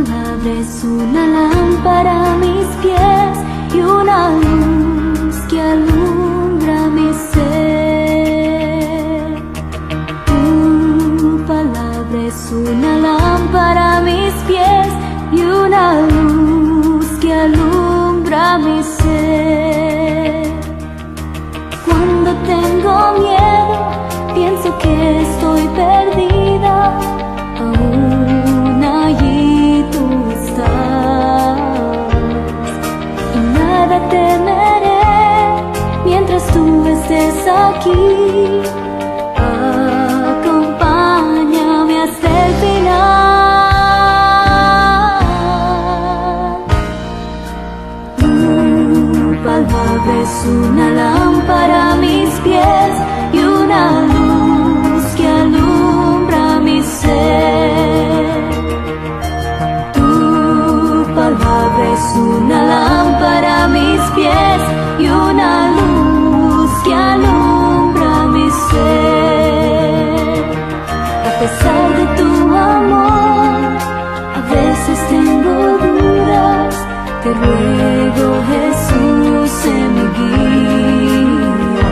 palabra es una lámpara a mis pies y una luz que alumbra mi ser. Tu palabra es una lámpara a mis pies y una luz que alumbra mi ser. Cuando tengo miedo, pienso que estoy perdida, aún allí tú estás. Y nada temeré mientras tú estés aquí. Acompáñame hasta el final. Tu palabra es una lámpara a mis pies y una luz que alumbra mi ser. Tu palabra es una lámpara a mis pies y una luz que alumbra mi ser. A pesar de tu amor, a veces tengo dudas. Te ruego, Jesús, sé mi guía.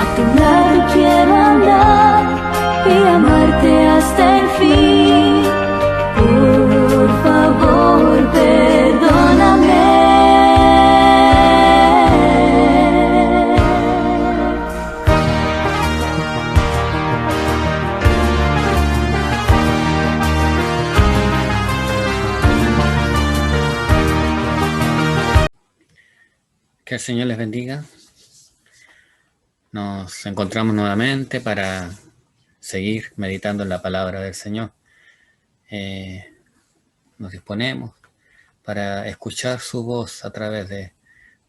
A tu lado quiero andar y amarte hasta el fin. Por favor, perdóname. Que el Señor les bendiga. Nos encontramos nuevamente para seguir meditando en la palabra del Señor. Nos disponemos para escuchar su voz a través de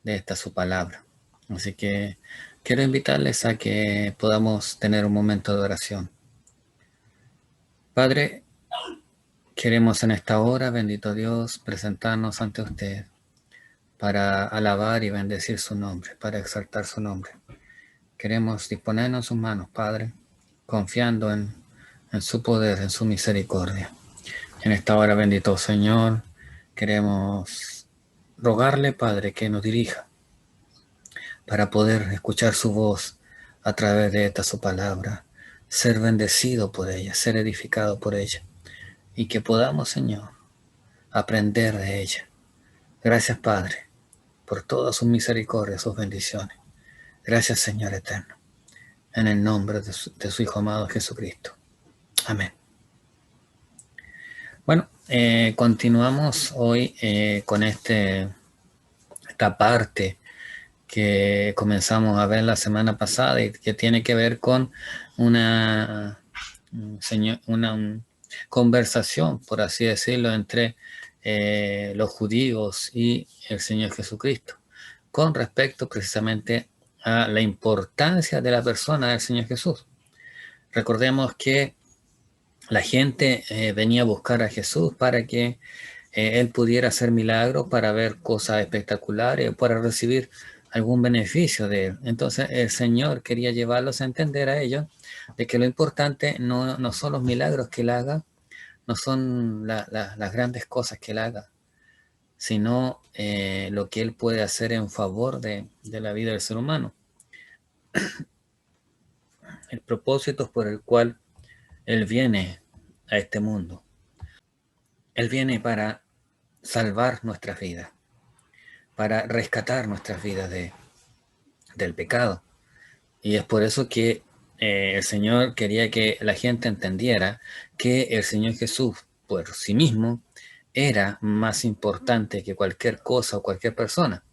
esta su palabra. Así que quiero invitarles a que podamos tener un momento de oración. Padre, queremos en esta hora, bendito Dios, presentarnos ante usted para alabar y bendecir su nombre, para exaltar su nombre. Queremos disponernos en sus manos, Padre, confiando en su poder, en su misericordia. En esta hora, bendito Señor, queremos rogarle, Padre, que nos dirija para poder escuchar su voz a través de esta su palabra, ser bendecido por ella, ser edificado por ella, y que podamos, Señor, aprender de ella. Gracias, Padre, por todas sus misericordias, sus bendiciones. Gracias, Señor eterno, en el nombre de su Hijo amado Jesucristo. Amén. Bueno, continuamos hoy con esta parte que comenzamos a ver la semana pasada y que tiene que ver con una conversación, por así decirlo, entre los judíos y el Señor Jesucristo, con respecto precisamente a la importancia de la persona del Señor Jesús. Recordemos que la gente venía a buscar a Jesús para que Él pudiera hacer milagros, para ver cosas espectaculares, para recibir algún beneficio de Él. Entonces el Señor quería llevarlos a entender a ellos de que lo importante no son los milagros que Él haga, no son las grandes cosas que Él haga, sino lo que Él puede hacer en favor de la vida del ser humano. El propósito por el cual Él viene a este mundo. Él viene para salvar nuestras vidas, para rescatar nuestras vidas del pecado. Y es por eso que el Señor quería que la gente entendiera que el Señor Jesús, por sí mismo, era más importante que cualquier cosa o cualquier persona,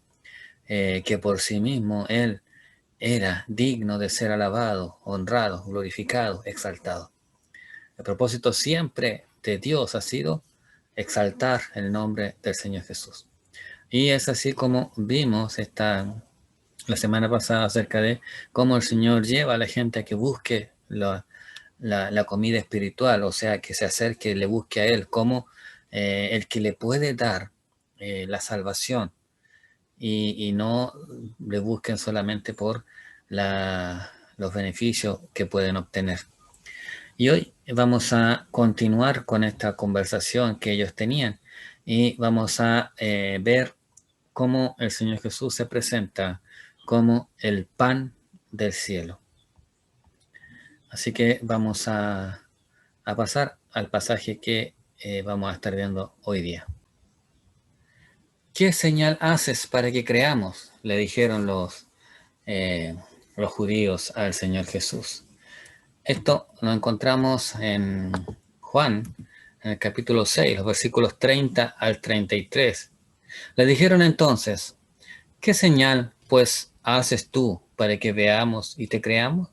que por sí mismo Él era digno de ser alabado, honrado, glorificado, exaltado. El propósito siempre de Dios ha sido exaltar el nombre del Señor Jesús. Y es así como vimos la semana pasada acerca de cómo el Señor lleva a la gente a que busque la comida espiritual, o sea, que se acerque, le busque a Él como el que le puede dar la salvación, y no le busquen solamente por los beneficios que pueden obtener. Y hoy vamos a continuar con esta conversación que ellos tenían y vamos a ver cómo el Señor Jesús se presenta como el pan del cielo. Así que vamos a pasar al pasaje que vamos a estar viendo hoy día. ¿Qué señal haces para que creamos? Le dijeron los judíos al Señor Jesús. Esto lo encontramos en Juan, en el capítulo 6, los versículos 30 al 33. Le dijeron entonces, ¿qué señal pues haces tú para que veamos y te creamos?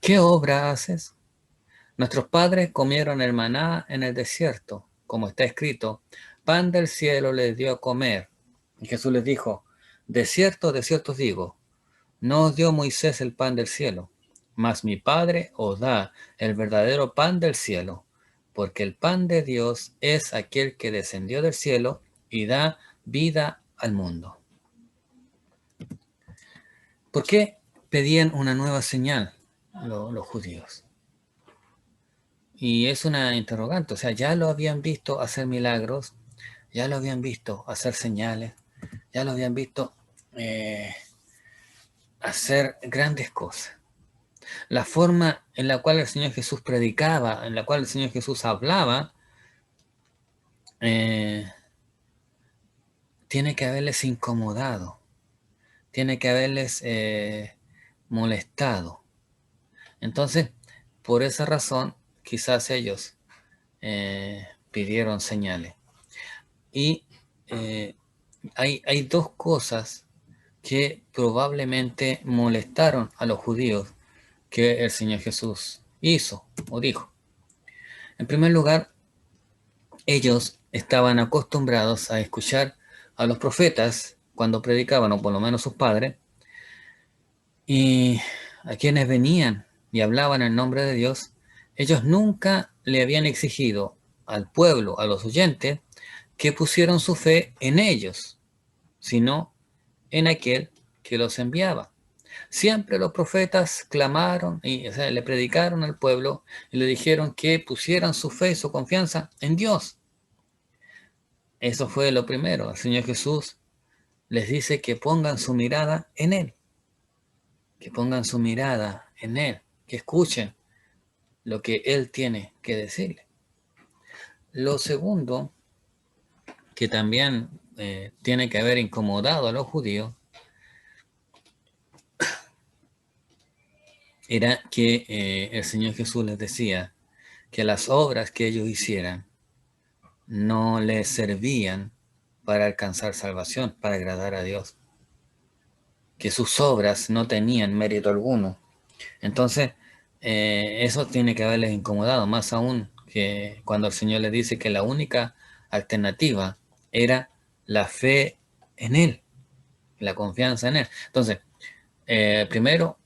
¿Qué obra haces? Nuestros padres comieron el maná en el desierto, como está escrito, pan del cielo les dio a comer. Y Jesús les dijo, de cierto os digo, no os dio Moisés el pan del cielo, mas mi Padre os da el verdadero pan del cielo, porque el pan de Dios es aquel que descendió del cielo y da vida al mundo. ¿Por qué pedían una nueva señal los judíos? Y es una interrogante, o sea, ya lo habían visto hacer milagros, ya lo habían visto hacer señales, ya lo habían visto hacer grandes cosas. La forma en la cual el Señor Jesús predicaba, en la cual el Señor Jesús hablaba, tiene que haberles incomodado, tiene que haberles molestado. Entonces, por esa razón, quizás ellos pidieron señales. Y hay dos cosas que probablemente molestaron a los judíos que el Señor Jesús hizo o dijo. En primer lugar, ellos estaban acostumbrados a escuchar a los profetas cuando predicaban, o por lo menos sus padres, y a quienes venían y hablaban en nombre de Dios, ellos nunca le habían exigido al pueblo, a los oyentes, que pusieron su fe en ellos, sino en aquel que los enviaba. Siempre los profetas clamaron y le predicaron al pueblo y le dijeron que pusieran su fe y su confianza en Dios. Eso fue lo primero. El Señor Jesús les dice que pongan su mirada en Él. Que pongan su mirada en Él. Que escuchen lo que Él tiene que decirle. Lo segundo, que también tiene que haber incomodado a los judíos, era que el Señor Jesús les decía que las obras que ellos hicieran no les servían para alcanzar salvación, para agradar a Dios. Que sus obras no tenían mérito alguno. Entonces, eso tiene que haberles incomodado, más aún que cuando el Señor les dice que la única alternativa era la fe en Él, la confianza en Él. Entonces, primero,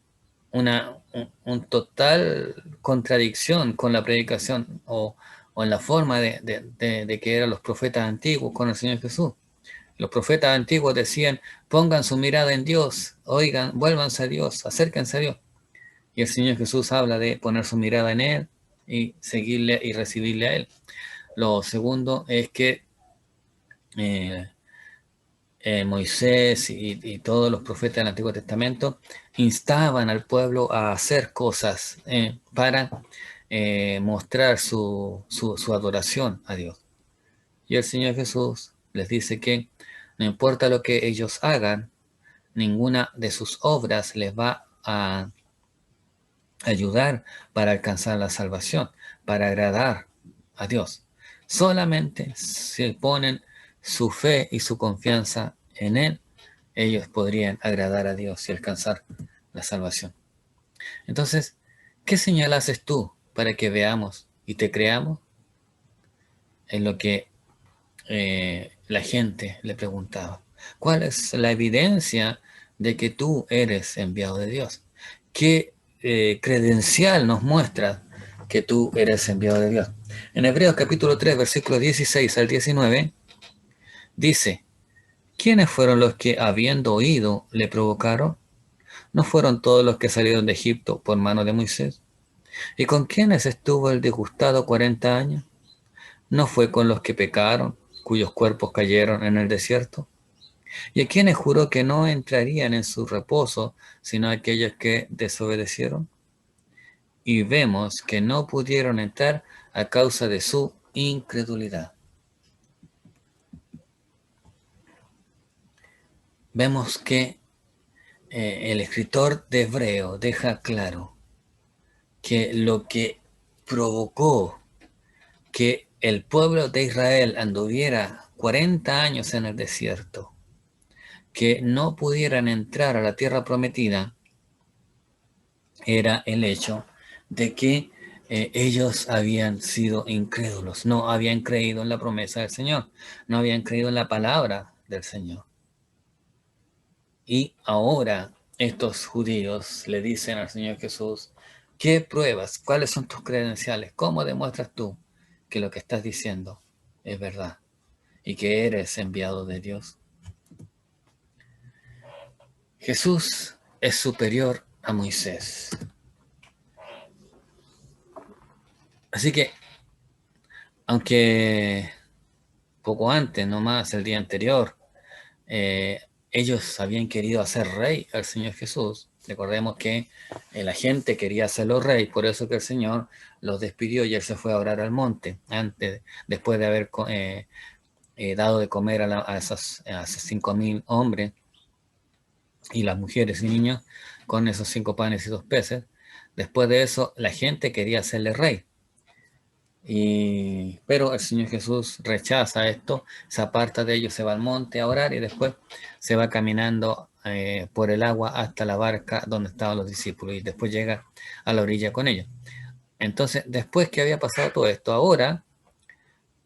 un total contradicción con la predicación o en la forma de que eran los profetas antiguos con el Señor Jesús. Los profetas antiguos decían, pongan su mirada en Dios, oigan, vuélvanse a Dios, acérquense a Dios. Y el Señor Jesús habla de poner su mirada en Él y seguirle y recibirle a Él. Lo segundo es que Moisés y todos los profetas del Antiguo Testamento instaban al pueblo a hacer cosas para mostrar su adoración a Dios. Y el Señor Jesús les dice que no importa lo que ellos hagan, ninguna de sus obras les va a ayudar para alcanzar la salvación, para agradar a Dios. Solamente si ponen su fe y su confianza en Él, ellos podrían agradar a Dios y alcanzar la salvación. Entonces, ¿qué señal haces tú para que veamos y te creamos? Es lo que la gente le preguntaba. ¿Cuál es la evidencia de que tú eres enviado de Dios? ¿Qué credencial nos muestra que tú eres enviado de Dios? En Hebreos capítulo 3, versículos 16 al 19, dice, ¿quiénes fueron los que habiendo oído le provocaron? ¿No fueron todos los que salieron de Egipto por mano de Moisés? ¿Y con quiénes estuvo el disgustado 40 años? ¿No fue con los que pecaron, cuyos cuerpos cayeron en el desierto? ¿Y a quienes juró que no entrarían en su reposo, sino aquellos que desobedecieron? Y vemos que no pudieron entrar a causa de su incredulidad. Vemos que el escritor de Hebreo deja claro que lo que provocó que el pueblo de Israel anduviera 40 años en el desierto, que no pudieran entrar a la tierra prometida, era el hecho de que ellos habían sido incrédulos, no habían creído en la promesa del Señor, no habían creído en la palabra del Señor. Y ahora estos judíos le dicen al Señor Jesús, ¿qué pruebas? ¿Cuáles son tus credenciales? ¿Cómo demuestras tú que lo que estás diciendo es verdad y que eres enviado de Dios? Jesús es superior a Moisés. Así que, aunque poco antes, no más el día anterior, ellos habían querido hacer rey al Señor Jesús. Recordemos que la gente quería hacerlo rey, por eso que el Señor los despidió y él se fue a orar al monte, después de haber dado de comer a esos 5.000 hombres y las mujeres y niños con esos 5 panes y 2 peces. Después de eso, la gente quería hacerle rey. Pero el Señor Jesús rechaza esto, se aparta de ellos, se va al monte a orar y después se va caminando por el agua hasta la barca donde estaban los discípulos y después llega a la orilla con ellos. Entonces, después que había pasado todo esto, ahora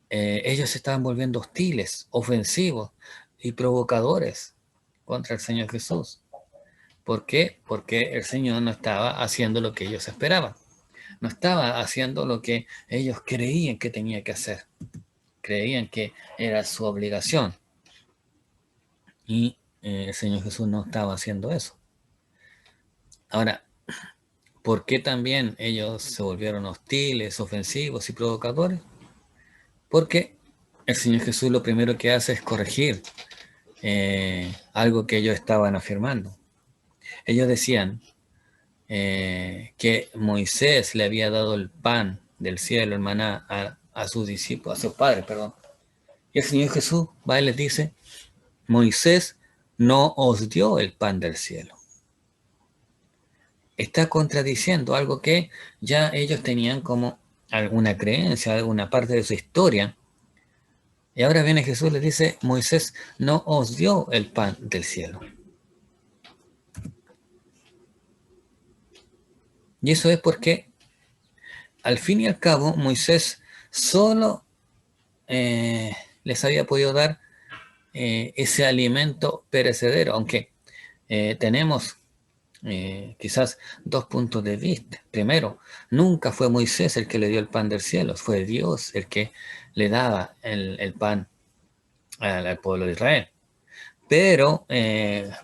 ellos se estaban volviendo hostiles, ofensivos y provocadores contra el Señor Jesús. ¿Por qué? Porque el Señor no estaba haciendo lo que ellos esperaban. No estaba haciendo lo que ellos creían que tenía que hacer. Creían que era su obligación. Y el Señor Jesús no estaba haciendo eso. Ahora, ¿por qué también ellos se volvieron hostiles, ofensivos y provocadores? Porque el Señor Jesús lo primero que hace es corregir algo que ellos estaban afirmando. Ellos decían que Moisés le había dado el pan del cielo, el maná, a sus discípulos, a sus padres, perdón. Y el Señor Jesús va y les dice, Moisés no os dio el pan del cielo. Está contradiciendo algo que ya ellos tenían como alguna creencia, alguna parte de su historia. Y ahora viene Jesús y les dice, Moisés no os dio el pan del cielo. Y eso es porque, al fin y al cabo, Moisés solo les había podido dar ese alimento perecedero, aunque tenemos quizás 2 puntos de vista. Primero, nunca fue Moisés el que le dio el pan del cielo, fue Dios el que le daba el pan al pueblo de Israel. Pero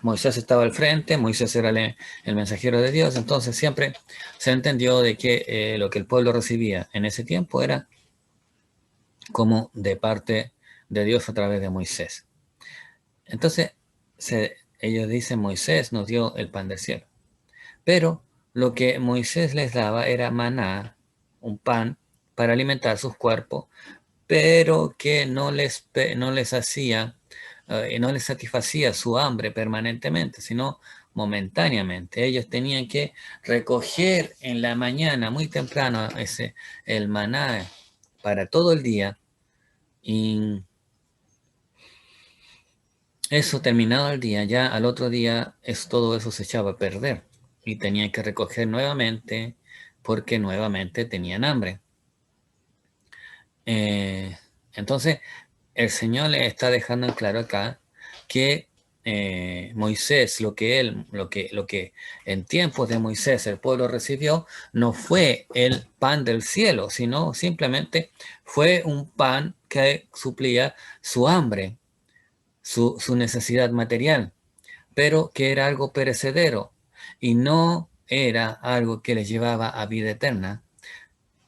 Moisés estaba al frente, Moisés era el mensajero de Dios, entonces siempre se entendió de que lo que el pueblo recibía en ese tiempo era como de parte de Dios a través de Moisés. Entonces ellos dicen, Moisés nos dio el pan del cielo. Pero lo que Moisés les daba era maná, un pan para alimentar sus cuerpos, pero que no les hacía, no les satisfacía su hambre permanentemente, sino momentáneamente. Ellos tenían que recoger en la mañana, muy temprano, el maná para todo el día, y eso terminado el día, ya al otro día todo eso se echaba a perder y tenían que recoger nuevamente porque nuevamente tenían hambre. Entonces, el Señor le está dejando en claro acá que Moisés, lo que en tiempos de Moisés el pueblo recibió, no fue el pan del cielo, sino simplemente fue un pan que suplía su hambre, su necesidad material, pero que era algo perecedero y no era algo que les llevaba a vida eterna,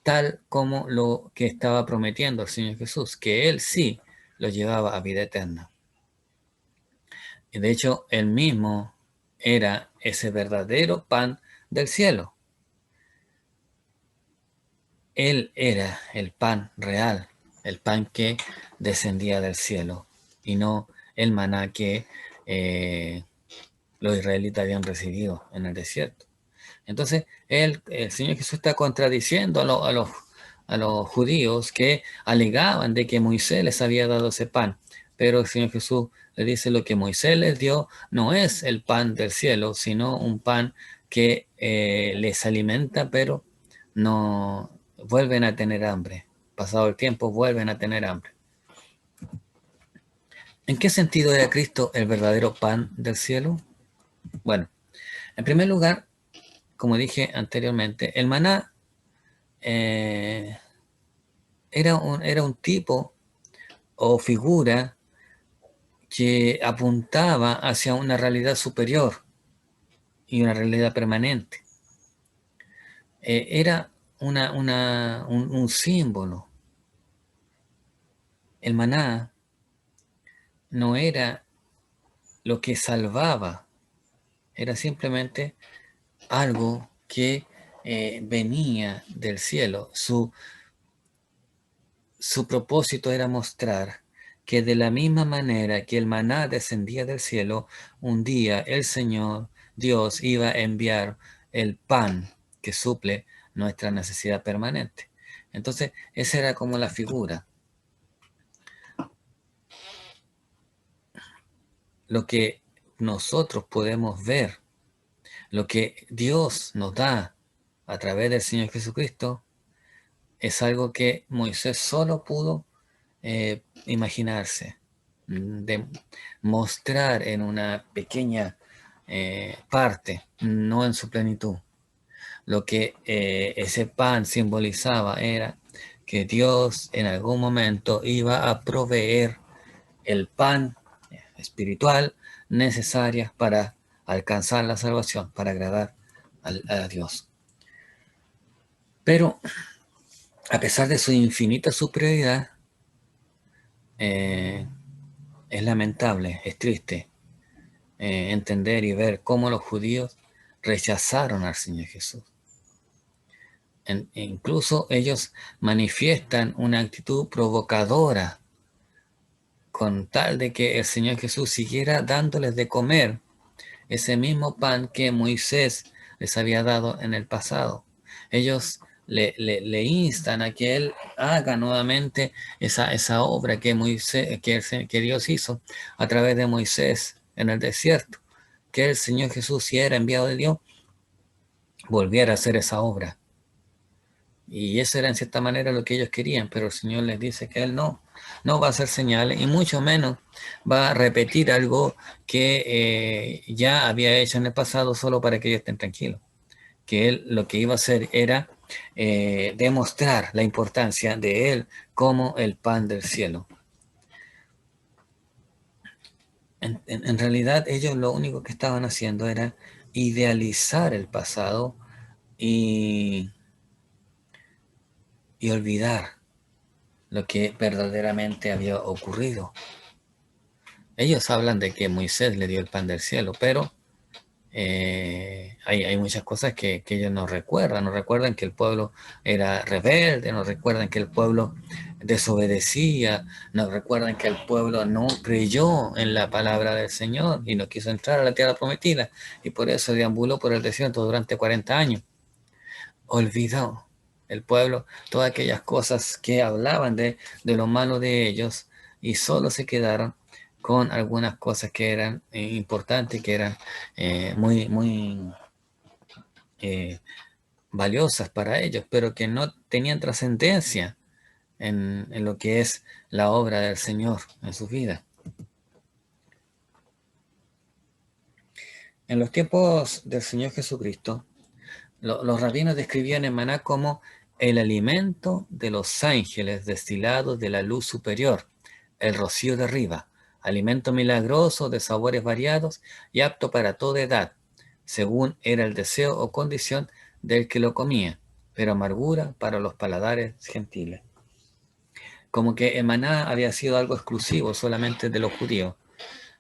tal como lo que estaba prometiendo el Señor Jesús, que Él sí lo llevaba a vida eterna. Y de hecho, Él mismo era ese verdadero pan del cielo. Él era el pan real, el pan que descendía del cielo, y no el maná que los israelitas habían recibido en el desierto. Entonces, el Señor Jesús está contradiciendo a los judíos que alegaban de que Moisés les había dado ese pan. Pero el Señor Jesús le dice: lo que Moisés les dio no es el pan del cielo, sino un pan que les alimenta, pero no vuelven a tener hambre. Pasado el tiempo, vuelven a tener hambre. ¿En qué sentido era Cristo el verdadero pan del cielo? Bueno, en primer lugar, como dije anteriormente, el maná era un tipo o figura que apuntaba hacia una realidad superior y una realidad permanente. Era un símbolo. El maná no era lo que salvaba, era simplemente algo que venía del cielo. Su propósito era mostrar que de la misma manera que el maná descendía del cielo, un día el Señor Dios iba a enviar el pan que suple nuestra necesidad permanente. Entonces, esa era como la figura. Lo que nosotros podemos ver, lo que Dios nos da a través del Señor Jesucristo, es algo que Moisés solo pudo imaginarse, de mostrar en una pequeña parte, no en su plenitud. Lo que ese pan simbolizaba era que Dios en algún momento iba a proveer el pan espiritual necesaria para alcanzar la salvación, para agradar a Dios. Pero a pesar de su infinita superioridad, es lamentable, es triste entender y ver cómo los judíos rechazaron al Señor Jesús. Incluso ellos manifiestan una actitud provocadora con tal de que el Señor Jesús siguiera dándoles de comer ese mismo pan que Moisés les había dado en el pasado. Ellos le instan a que Él haga nuevamente esa obra que Dios hizo a través de Moisés en el desierto, que el Señor Jesús, si era enviado de Dios, volviera a hacer esa obra. Y eso era en cierta manera lo que ellos querían, pero el Señor les dice que Él no va a hacer señales y mucho menos va a repetir algo que ya había hecho en el pasado solo para que ellos estén tranquilos. Que Él lo que iba a hacer era demostrar la importancia de Él como el pan del cielo. En realidad ellos lo único que estaban haciendo era idealizar el pasado y olvidar lo que verdaderamente había ocurrido. Ellos hablan de que Moisés le dio el pan del cielo, pero hay muchas cosas que ellos no recuerdan que el pueblo era rebelde, no recuerdan que el pueblo desobedecía, no recuerdan que el pueblo no creyó en la palabra del Señor y no quiso entrar a la tierra prometida, y por eso deambuló por el desierto durante 40 años. Olvidó el pueblo todas aquellas cosas que hablaban de lo malo de ellos, y solo se quedaron con algunas cosas que eran importantes, que eran muy valiosas para ellos, pero que no tenían trascendencia en lo que es la obra del Señor en sus vidas. En los tiempos del Señor Jesucristo, los rabinos describían el maná como el alimento de los ángeles destilados de la luz superior, el rocío de arriba, alimento milagroso de sabores variados y apto para toda edad, según era el deseo o condición del que lo comía, pero amargura para los paladares gentiles. Como que el maná había sido algo exclusivo solamente de los judíos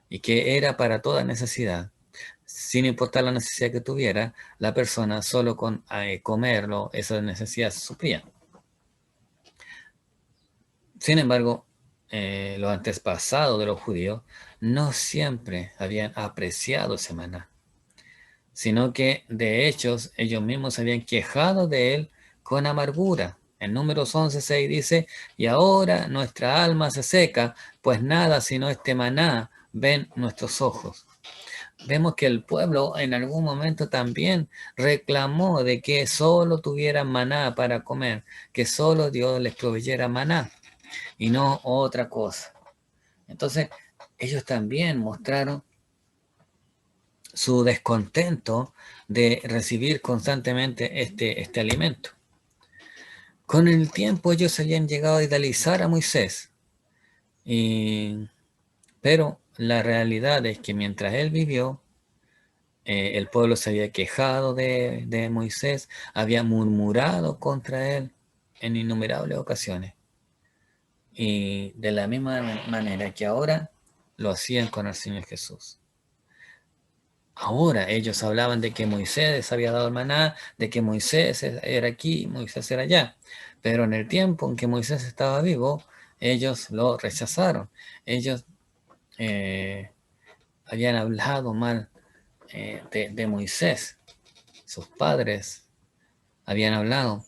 y que era para toda necesidad. Sin importar la necesidad que tuviera, la persona solo con comerlo, esa necesidad se suplía. Sin embargo, los antepasados de los judíos no siempre habían apreciado ese maná, sino que de hecho ellos mismos se habían quejado de él con amargura. En Números 11:6 dice, y ahora nuestra alma se seca, pues nada sino este maná ven nuestros ojos. Vemos que el pueblo en algún momento también reclamó de que solo tuvieran maná para comer, que solo Dios les proveyera maná y no otra cosa. Entonces, ellos también mostraron su descontento de recibir constantemente este alimento. Con el tiempo ellos habían llegado a idealizar a Moisés, pero la realidad es que mientras él vivió, el pueblo se había quejado de Moisés, había murmurado contra él en innumerables ocasiones. Y de la misma manera que ahora lo hacían con el Señor Jesús. Ahora ellos hablaban de que Moisés había dado el maná, de que Moisés era aquí, Moisés era allá. Pero en el tiempo en que Moisés estaba vivo, ellos lo rechazaron. Ellos habían hablado mal de Moisés. Sus padres habían hablado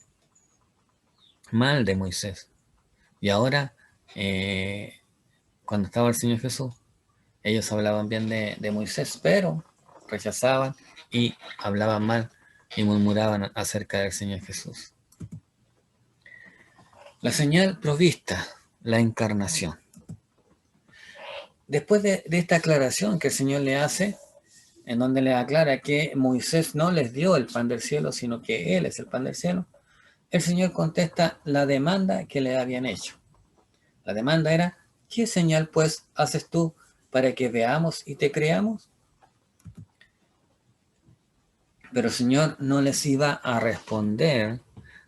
mal de Moisés. Y ahora, cuando estaba el Señor Jesús, ellos hablaban bien de Moisés, pero rechazaban y hablaban mal y murmuraban acerca del Señor Jesús. La señal provista, la encarnación. Después de esta aclaración que el Señor le hace, en donde le aclara que Moisés no les dio el pan del cielo, sino que Él es el pan del cielo, el Señor contesta la demanda que le habían hecho. La demanda era, ¿qué señal pues haces tú para que veamos y te creamos? Pero el Señor no les iba a responder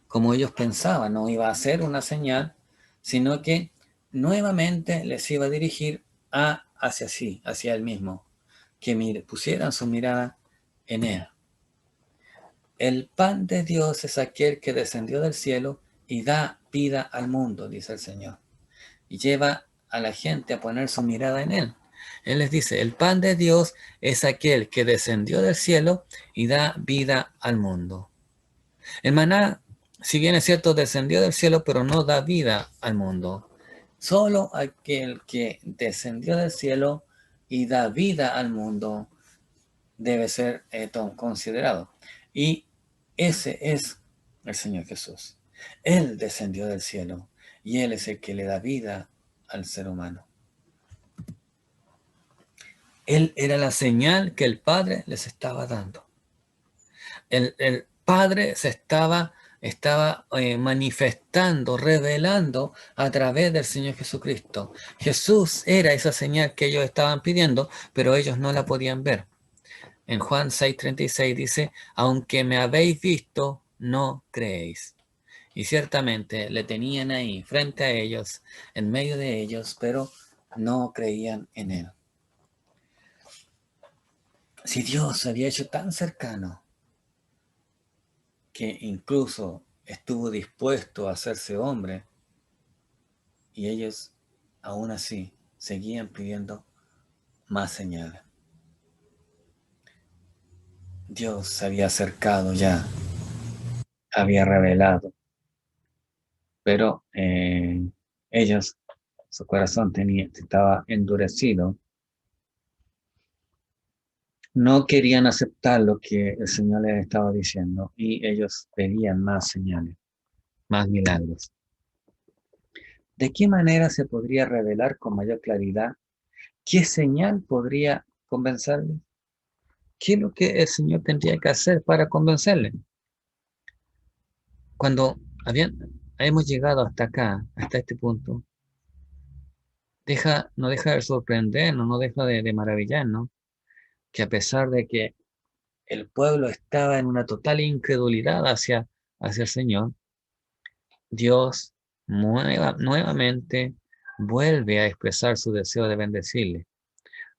como ellos pensaban, no iba a hacer una señal, sino que nuevamente les iba a dirigir hacia Él mismo, que pusieran su mirada en Él. El pan de Dios es aquel que descendió del cielo y da vida al mundo, dice el Señor, y lleva a la gente a poner su mirada en Él. Él les dice, el pan de Dios es aquel que descendió del cielo y da vida al mundo. El maná, si bien es cierto, descendió del cielo, pero no da vida al mundo. Solo aquel que descendió del cielo y da vida al mundo debe ser considerado. Y ese es el Señor Jesús. Él descendió del cielo y Él es el que le da vida al ser humano. Él era la señal que el Padre les estaba dando. El Padre se estaba manifestando, revelando a través del Señor Jesucristo. Jesús era esa señal que ellos estaban pidiendo, pero ellos no la podían ver. En Juan 6:36 dice, aunque me habéis visto, no creéis. Y ciertamente le tenían ahí, frente a ellos, en medio de ellos, pero no creían en Él. Si Dios se había hecho tan cercano, que incluso estuvo dispuesto a hacerse hombre, y ellos aún así seguían pidiendo más señales. Dios se había acercado ya, había revelado, pero ellos, su corazón estaba endurecido, no querían aceptar lo que el Señor les estaba diciendo y ellos pedían más señales, más milagros. ¿De qué manera se podría revelar con mayor claridad? ¿Qué señal podría convencerles? ¿Qué es lo que el Señor tendría que hacer para convencerles? Cuando hemos llegado hasta acá, hasta este punto, no deja de sorprendernos, no deja de maravillarnos, que a pesar de que el pueblo estaba en una total incredulidad hacia el Señor, Dios nuevamente vuelve a expresar su deseo de bendecirle.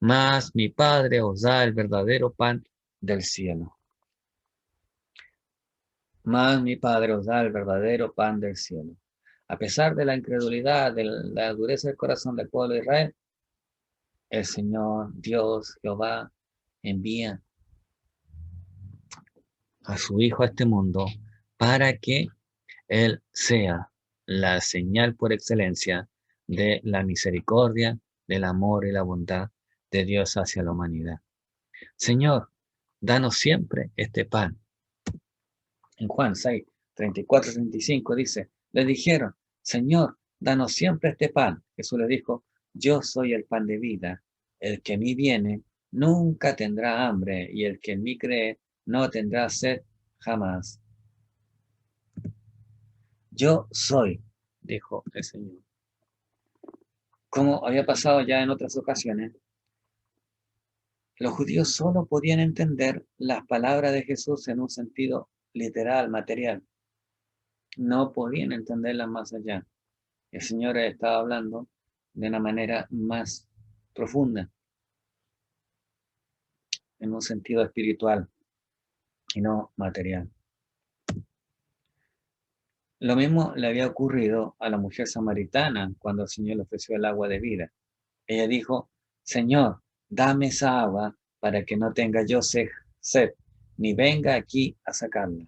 Mas mi Padre os da el verdadero pan del cielo. Mas mi Padre os da el verdadero pan del cielo. A pesar de la incredulidad, de la dureza del corazón del pueblo de Israel, el Señor, Dios, Jehová, envía a su Hijo a este mundo para que Él sea la señal por excelencia de la misericordia, del amor y la bondad de Dios hacia la humanidad. Señor, danos siempre este pan. En Juan 6, 34, 35 dice, le dijeron, Señor, danos siempre este pan. Jesús le dijo, yo soy el pan de vida. El que en mí viene nunca tendrá hambre y el que en mí cree no tendrá sed jamás. Yo soy, dijo el Señor. Como había pasado ya en otras ocasiones, los judíos solo podían entender las palabras de Jesús en un sentido literal, material. No podían entenderlas más allá. El Señor estaba hablando de una manera más profunda, en un sentido espiritual y no material. Lo mismo le había ocurrido a la mujer samaritana cuando el Señor le ofreció el agua de vida. Ella dijo, Señor, dame esa agua para que no tenga yo sed, ni venga aquí a sacarla.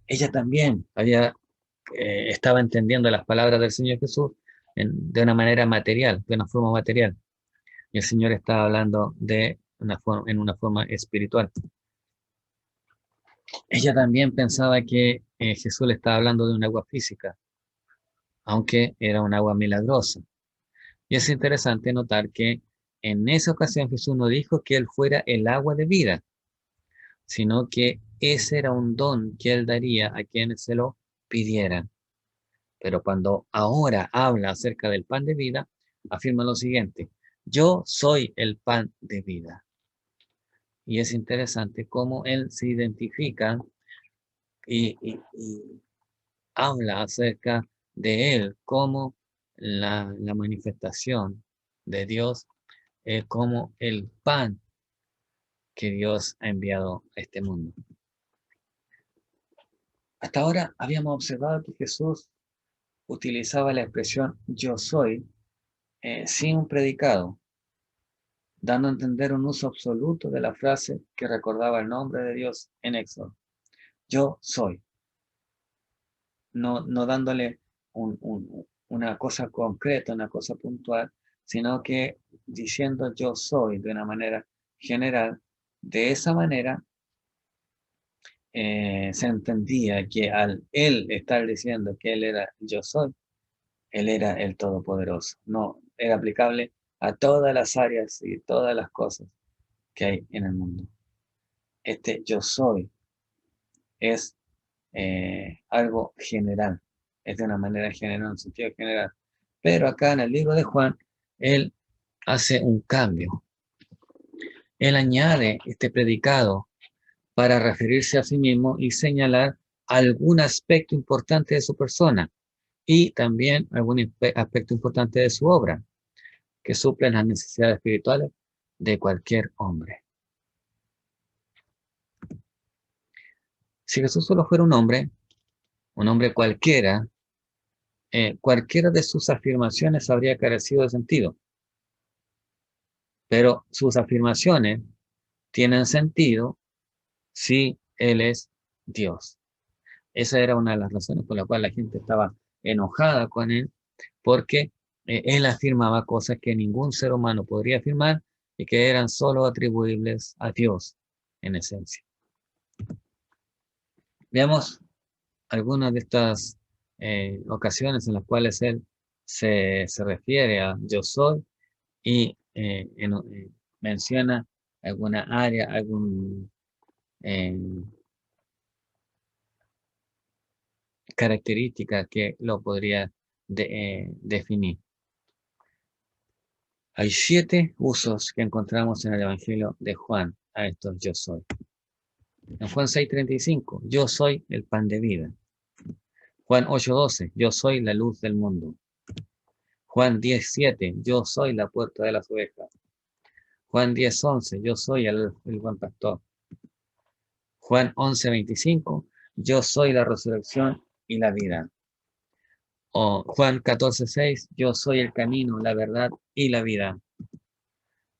Ella también estaba entendiendo las palabras del Señor Jesús de una manera material, de una forma material. Y el Señor estaba hablando en una forma espiritual. Ella también pensaba que Jesús le estaba hablando de un agua física, aunque era un agua milagrosa. Y es interesante notar que en esa ocasión Jesús no dijo que Él fuera el agua de vida, sino que ese era un don que Él daría a quienes se lo pidieran. Pero cuando ahora habla acerca del pan de vida, afirma lo siguiente, yo soy el pan de vida. Y es interesante cómo Él se identifica y habla acerca de Él como la manifestación de Dios, como el pan que Dios ha enviado a este mundo. Hasta ahora habíamos observado que Jesús utilizaba la expresión yo soy sin un predicado, dando a entender un uso absoluto de la frase que recordaba el nombre de Dios en Éxodo. Yo soy. No dándole una cosa concreta, una cosa puntual, sino que diciendo yo soy de una manera general. De esa manera se entendía que al Él estar diciendo que Él era yo soy, Él era el Todopoderoso. No, era aplicable a todas las áreas y todas las cosas que hay en el mundo. Este yo soy es algo general, es de una manera general, en un sentido general. Pero acá en el libro de Juan, él hace un cambio. Él añade este predicado para referirse a sí mismo y señalar algún aspecto importante de su persona y también algún aspecto importante de su obra, que suplen las necesidades espirituales de cualquier hombre. Si Jesús solo fuera un hombre cualquiera, cualquiera de sus afirmaciones habría carecido de sentido. Pero sus afirmaciones tienen sentido si Él es Dios. Esa era una de las razones por la cual la gente estaba enojada con Él, porque Él afirmaba cosas que ningún ser humano podría afirmar y que eran solo atribuibles a Dios en esencia. Veamos algunas de estas ocasiones en las cuales Él se refiere a yo soy y menciona alguna área, algún característica que lo podría definir. Hay 7 usos que encontramos en el Evangelio de Juan a estos yo soy. En Juan 6:35, yo soy el pan de vida. Juan 8:12, yo soy la luz del mundo. Juan 10:7, yo soy la puerta de las ovejas. Juan 10:11, yo soy el buen pastor. Juan 11:25, yo soy la resurrección y la vida. O Juan 14:6, yo soy el camino, la verdad y la vida.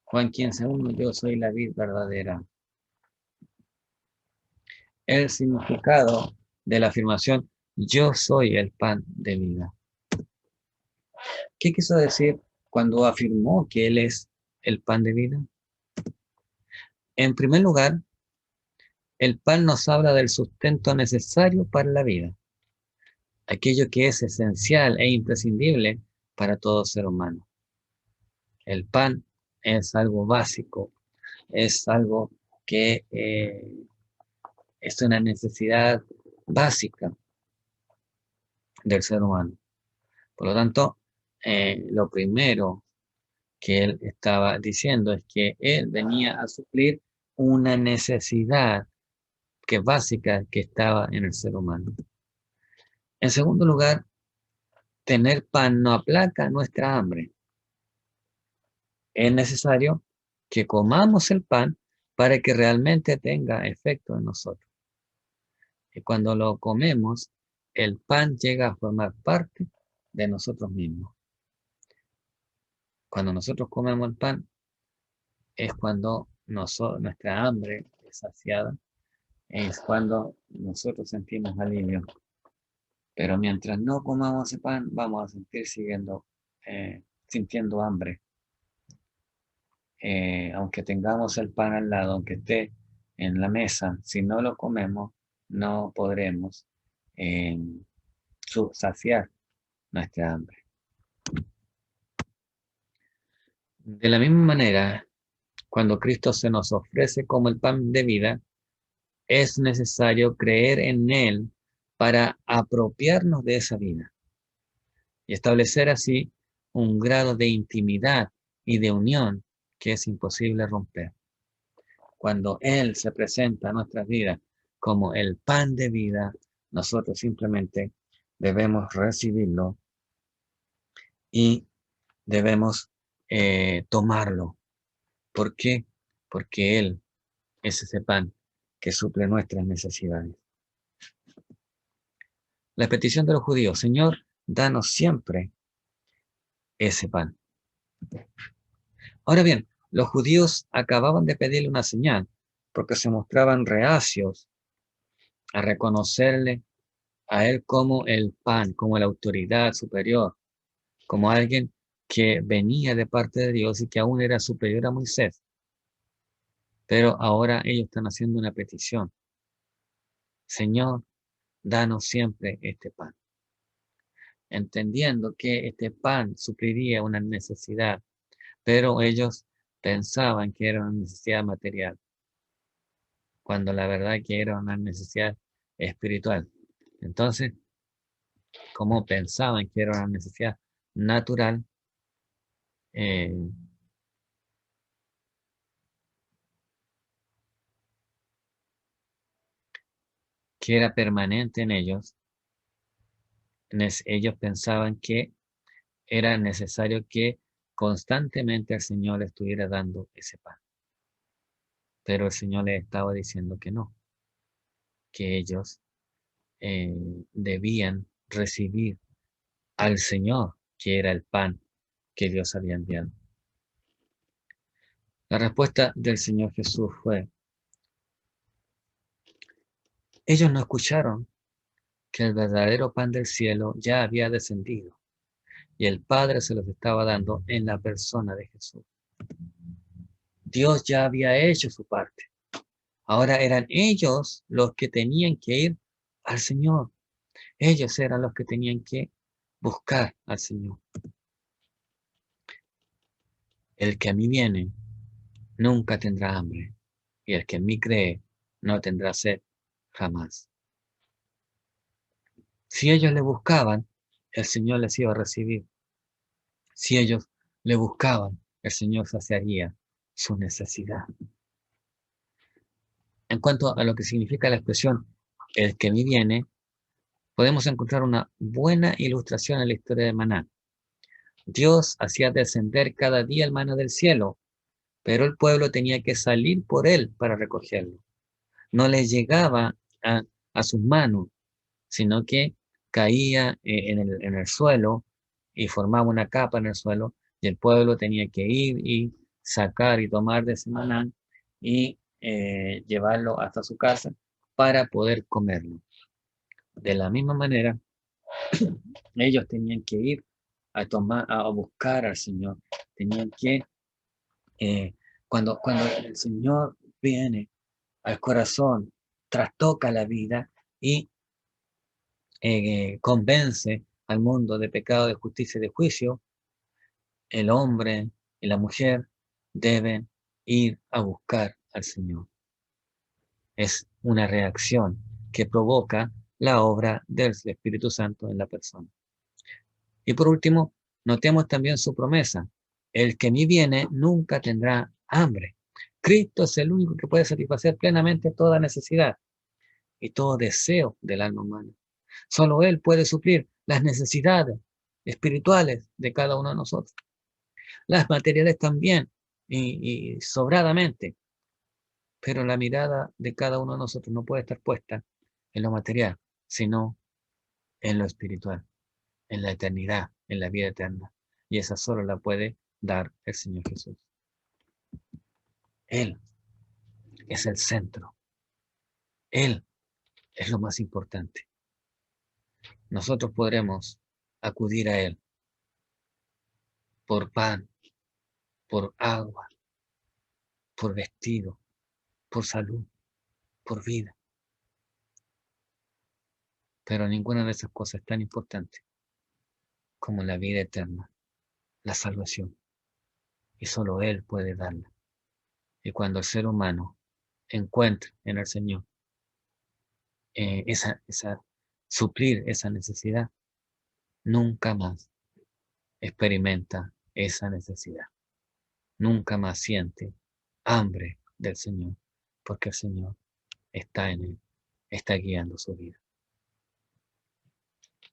Juan 15:1, yo soy la vid verdadera. El significado de la afirmación, yo soy el pan de vida. ¿Qué quiso decir cuando afirmó que Él es el pan de vida? En primer lugar, el pan nos habla del sustento necesario para la vida, aquello que es esencial e imprescindible para todo ser humano. El pan es algo básico, es algo que es una necesidad básica del ser humano. Por lo tanto, lo primero que él estaba diciendo es que él venía a suplir una necesidad que es básica que estaba en el ser humano. En segundo lugar, tener pan no aplaca nuestra hambre. Es necesario que comamos el pan para que realmente tenga efecto en nosotros. Y cuando lo comemos, el pan llega a formar parte de nosotros mismos. Cuando nosotros comemos el pan, es cuando nuestra hambre es saciada, es cuando nosotros sentimos alivio. Pero mientras no comamos ese pan, vamos a seguir sintiendo hambre. Aunque tengamos el pan al lado, aunque esté en la mesa, si no lo comemos, no podremos eh, saciar nuestra hambre. De la misma manera, cuando Cristo se nos ofrece como el pan de vida, es necesario creer en Él para apropiarnos de esa vida y establecer así un grado de intimidad y de unión que es imposible romper. Cuando Él se presenta a nuestras vidas como el pan de vida, nosotros simplemente debemos recibirlo y debemos tomarlo. ¿Por qué? Porque Él es ese pan que suple nuestras necesidades. La petición de los judíos, Señor, danos siempre ese pan. Ahora bien, los judíos acababan de pedirle una señal porque se mostraban reacios a reconocerle a él como el pan, como la autoridad superior, como alguien que venía de parte de Dios y que aún era superior a Moisés. Pero ahora ellos están haciendo una petición. Señor, danos siempre este pan. Entendiendo que este pan supliría una necesidad, pero ellos pensaban que era una necesidad material, cuando la verdad que era una necesidad espiritual. Entonces, como pensaban que era una necesidad natural, eh, que era permanente en ellos, ellos pensaban que era necesario que constantemente el Señor les estuviera dando ese pan. Pero el Señor les estaba diciendo que no, que ellos debían recibir al Señor, que era el pan que Dios había enviado. La respuesta del Señor Jesús fue, ellos no escucharon que el verdadero pan del cielo ya había descendido y el Padre se los estaba dando en la persona de Jesús. Dios ya había hecho su parte. Ahora eran ellos los que tenían que ir al Señor. Ellos eran los que tenían que buscar al Señor. El que a mí viene nunca tendrá hambre, y el que en mí cree no tendrá sed jamás. Si ellos le buscaban, el Señor les iba a recibir. Si ellos le buscaban, el Señor saciaría su necesidad. En cuanto a lo que significa la expresión el que me viene, podemos encontrar una buena ilustración en la historia de Maná. Dios hacía descender cada día el maná del cielo, pero el pueblo tenía que salir por él para recogerlo. No le llegaba a sus manos, sino que caía en el suelo y formaba una capa en el suelo, y el pueblo tenía que ir y sacar y tomar de ese maná y llevarlo hasta su casa para poder comerlo. De la misma manera, ellos tenían que ir a buscar al Señor. Tenían que, cuando el Señor viene al corazón, trastoca la vida y convence al mundo de pecado, de justicia y de juicio, el hombre y la mujer deben ir a buscar al Señor. Es una reacción que provoca la obra del Espíritu Santo en la persona. Y por último, notemos también su promesa. El que a mí viene nunca tendrá hambre. Cristo es el único que puede satisfacer plenamente toda necesidad y todo deseo del alma humana. Solo Él puede suplir las necesidades espirituales de cada uno de nosotros. Las materiales también, y sobradamente. Pero la mirada de cada uno de nosotros no puede estar puesta en lo material, sino en lo espiritual, en la eternidad, en la vida eterna. Y esa solo la puede dar el Señor Jesús. Él es el centro. Él es lo más importante. Nosotros podremos acudir a Él por pan, por agua, por vestido, por salud, por vida. Pero ninguna de esas cosas es tan importante como la vida eterna, la salvación. Y solo Él puede darla. Y cuando el ser humano encuentra en el Señor suplir esa necesidad, nunca más experimenta esa necesidad. Nunca más siente hambre del Señor, porque el Señor está en él, está guiando su vida.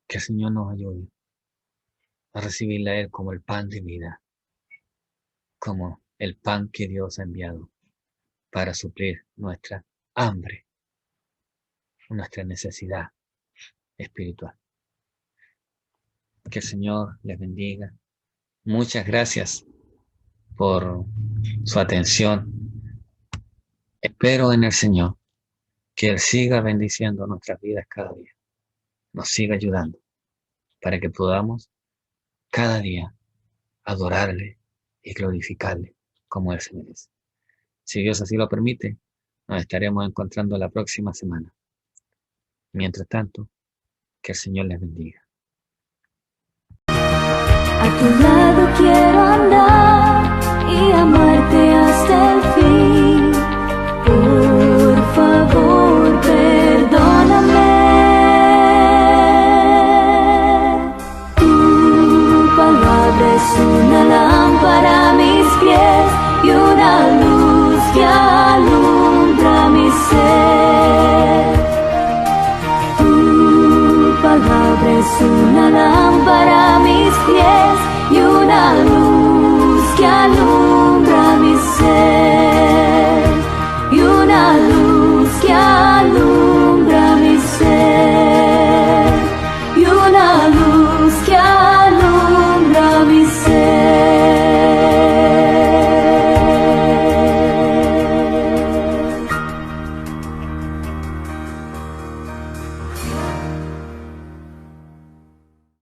Que el Señor nos ayude a recibirle a Él como el pan de vida, como el pan que Dios ha enviado para suplir nuestra hambre, nuestra necesidad espiritual. Que el Señor les bendiga. Muchas gracias por su atención. Espero en el Señor que Él siga bendiciendo nuestras vidas cada día, nos siga ayudando para que podamos cada día adorarle y glorificarle como Él se merece. Si Dios así lo permite, nos estaremos encontrando la próxima semana. Mientras tanto, que el Señor les bendiga. A tu lado quiero andar y amarte hasta el fin. Por favor, perdóname. Tu palabra es una lámpara a mis pies y una luz que alumbra mi ser. Tu palabra es una lámpara a mis pies y una luz